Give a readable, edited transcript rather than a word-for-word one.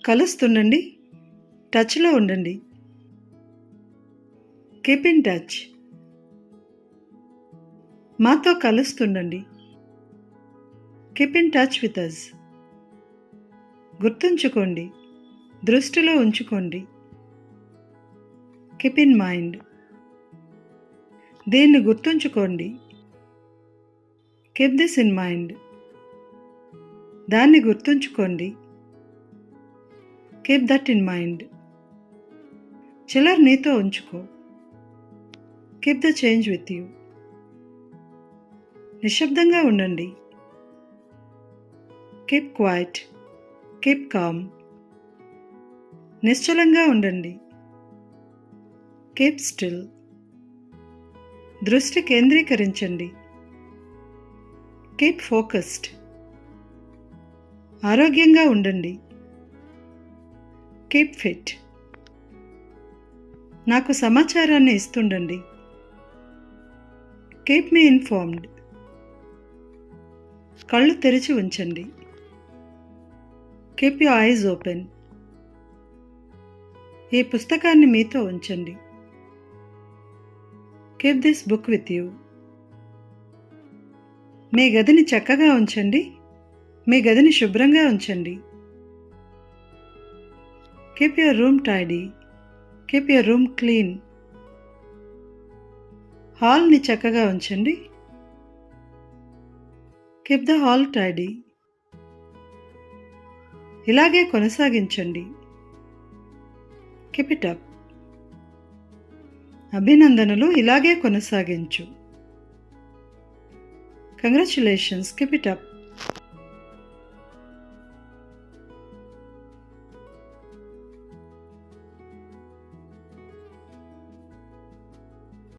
కలుస్తుండండి, టచ్లో ఉండండి. Keep in touch. మాతో కలుస్తుండండి. Keep in touch with us. గుర్తుంచుకోండి, దృష్టిలో ఉంచుకోండి. Keep in mind. దీన్ని గుర్తుంచుకోండి. Keep this in mind. దాన్ని గుర్తుంచుకోండి. Keep that in mind. చిల్లర నీతో ఉంచుకో. Keep the change with you. నిశ్శబ్దంగా ఉండండి. Keep quiet. Keep calm. నిశ్చలంగా ఉండండి. Keep still. దృష్టి కేంద్రీకరించండి. Keep focused. ఆరోగ్యంగా ఉండండి. Keep fit. నాకు సమాచారాన్ని ఇస్తుండండి. Keep me informed. కళ్ళు తెరిచి ఉంచండి. Keep your eyes open. ఈ పుస్తకాన్ని మీతో ఉంచండి. Keep this book with you. మీ గదిని చక్కగా ఉంచండి. మీ గదిని శుభ్రంగా ఉంచండి. Keep your room tidy. Keep your room clean. హాల్ని చక్కగా ఉంచండి. Keep the hall tidy. ఇలాగే కొనసాగించండి. Keep it up. అభినందనలు, ఇలాగే కొనసాగించు. కంగ్రాచ్యులేషన్స్. Keep it up.